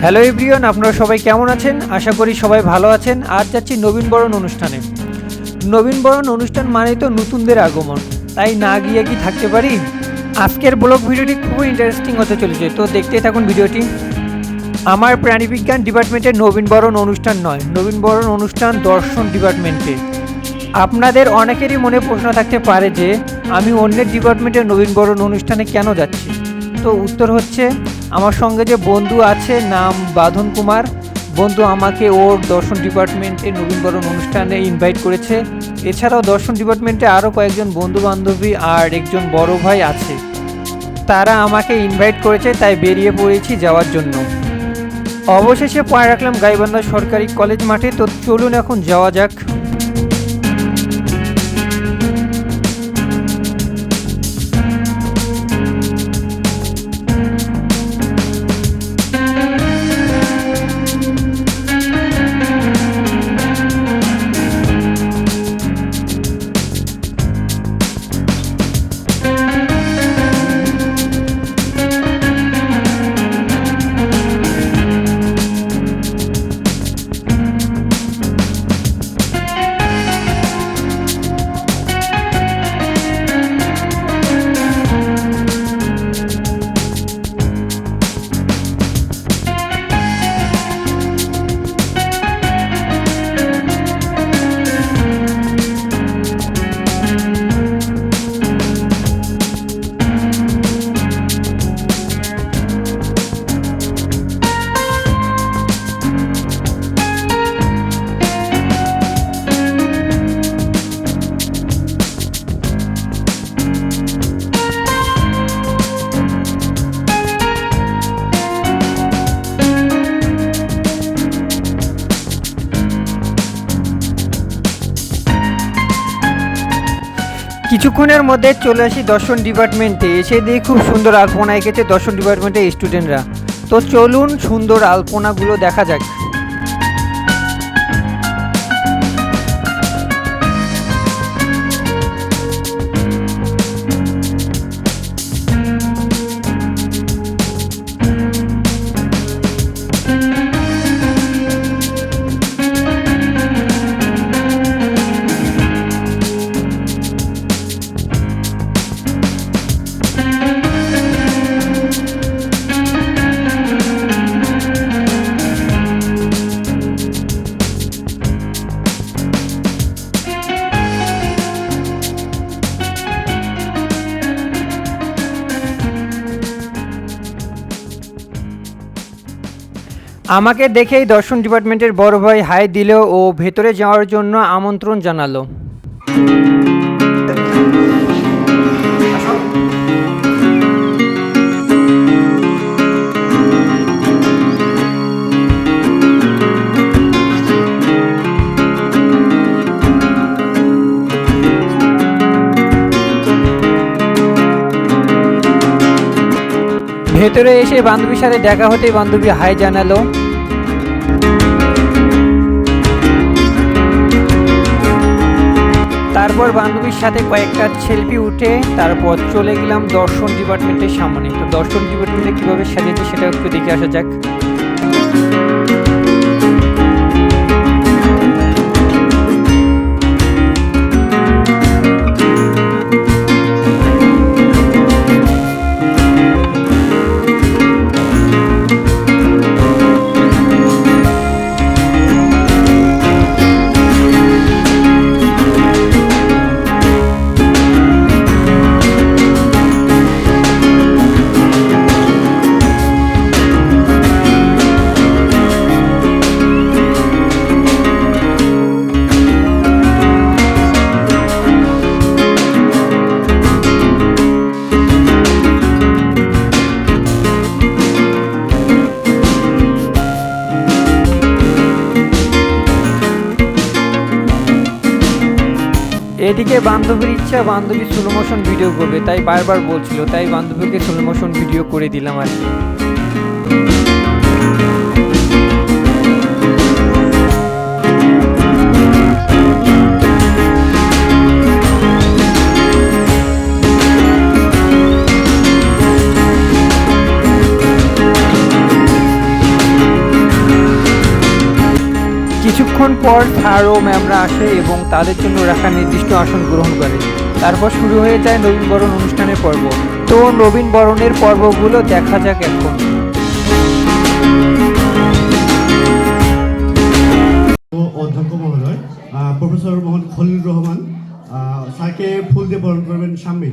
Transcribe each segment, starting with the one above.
Hello everyone, আপনারা সবাই কেমন আছেন? আশা করি সবাই ভালো আছেন। আজ যাচ্ছি নবীনবরণ অনুষ্ঠানে। নবীনবরণ অনুষ্ঠান মানেই তো নতুনদের আগমন, তাই না গিয়ে কি থাকতে পারি? আজকের ব্লগ ভিডিওটি খুবই ইন্টারেস্টিং হতে চলেছে, তো দেখতেই থাকুন ভিডিওটি। আমার প্রাণীবিজ্ঞান ডিপার্টমেন্টের নবীনবরণ অনুষ্ঠান নয়, নবীনবরণ অনুষ্ঠান দর্শন ডিপার্টমেন্টে। আপনাদের অনেকেরই মনে প্রশ্ন থাকতে পারে যে আমি অন্যের ডিপার্টমেন্টের নবীনবরণ অনুষ্ঠানে কেন যাচ্ছি। তো উত্তর হচ্ছে, আমার সঙ্গে যে বন্ধু আছে, নাম বাঁধন কুমার, বন্ধু আমাকে ওর দর্শন ডিপার্টমেন্টে নবীনবরণ অনুষ্ঠানে ইনভাইট করেছে। এছাড়াও দর্শন ডিপার্টমেন্টে আরও কয়েকজন বন্ধু বান্ধবী আর একজন বড় ভাই আছে, তারা আমাকে ইনভাইট করেছে, তাই বেরিয়ে পড়েছি যাওয়ার জন্য। অবশেষে পা রাখলাম গাইবান্ধা সরকারি কলেজ মাঠে। তো চলুন এখন যাওয়া যাক। কিছুক্ষণের মধ্যে চলে আসি দর্শন ডিপার্টমেন্টে। এসে দিয়ে খুব সুন্দর আলপনা এঁকেছে দর্শন ডিপার্টমেন্টের স্টুডেন্টরা। তো চলুন সুন্দর আলপনাগুলো দেখা যাক। আমাকে দেখেই দর্শন ডিপার্টমেন্টের বড় ভাই হাই দিল ও ভেতরে যাওয়ার জন্য আমন্ত্রণ জানালো। ভেতরে এসে বান্ধবীর সাথে দেখা হতেই বান্ধবী হাই জানালো। তারপর বান্ধবীর সাথে কয়েকটা সেলফি উঠে তারপর চলে গেলাম দর্শন ডিপার্টমেন্টের সামনে। তো দর্শন ডিপার্টমেন্টে কীভাবে সাজিয়েছে সেটা একটু দেখে আসা যাক। এদিকে বান্ধবীর ইচ্ছা, বান্ধবী স্লো মোশন ভিডিও করবে, তাই বারবার বলছিল, তাই বান্ধবীকে স্লো মোশন ভিডিও করে দিলাম আর কি। কিছুক্ষণ পর স্যার ও ম্যামরা আসে এবং তাদের জন্য রাখা নির্দিষ্ট আসন গ্রহণ করে। তারপর শুরু হয়ে যায় নবীনবরণ অনুষ্ঠানের পর্ব। তো নবীনবরণের পর্বগুলো দেখা যাক এখন। অধ্যক্ষ মহোদয় প্রফেসর মোহাম্মদ খলিল রহমান স্যারকে ফুল দিয়ে বরণ করবেন সামনে।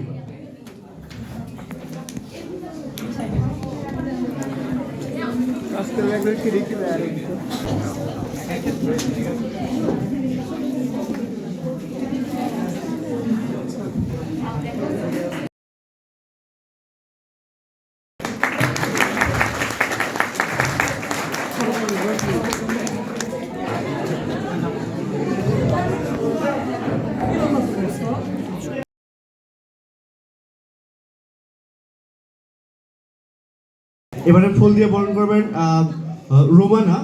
এবারে ফুল দিয়ে বরণ করবেন রোমানা,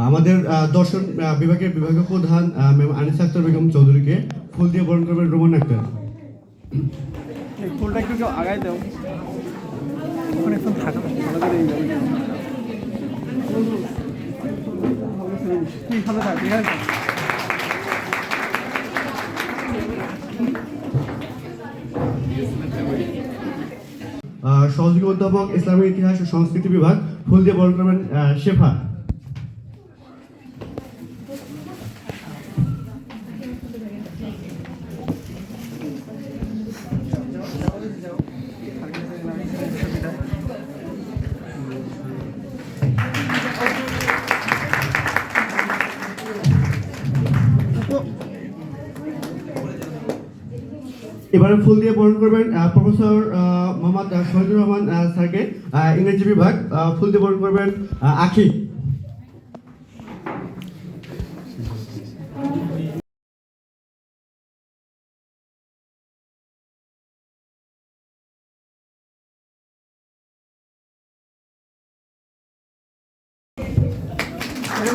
আমাদের দর্শন বিভাগের বিভাগীয় প্রধান ম্যাম আনিসা আক্তার বেগম চৌধুরীকে ফুল দিয়ে বরণ করবেন রোমানা আক্তার। ফুলটা একটু আগায় দাও, থাকা ভালো থাক, ঠিক আছে। সহযোগী অধ্যাপক ইসলামী ইতিহাস ও সংস্কৃতি বিভাগ ফুল দিয়ে বরণ করবেন শেফা। এবারে ফুল দিয়ে বরণ করবেন প্রফেসর মোহাম্মদ শহীদুর রহমান স্যারকে ইংরেজি বিভাগ। ফুল দিয়ে বরণ করবেন আখি।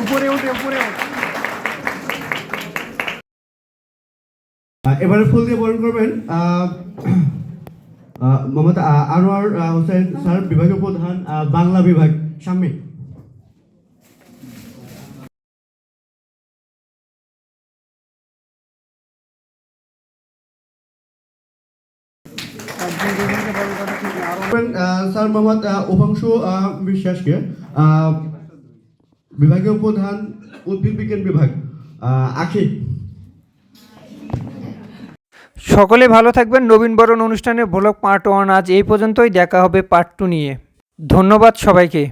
উপরে উঠে উপরে এবারে ফুল দিয়ে বরণ করবেন মোহাম্মদ আনোয়ার হোসেন স্যার, বিভাগীয় প্রধান বাংলা বিভাগ সামনে। স্যার মোহাম্মদ উপাংশু বিশ্বাসকে বিভাগীয় প্রধান উদ্ভিদ বিজ্ঞান বিভাগ আখি। সকলে ভালো থাকবেন। নবীনবরণ অনুষ্ঠানের ব্লগ পার্ট 1 আজ এই পর্যন্তই। দেখা হবে পার্ট 2 নিয়ে। ধন্যবাদ সবাইকে।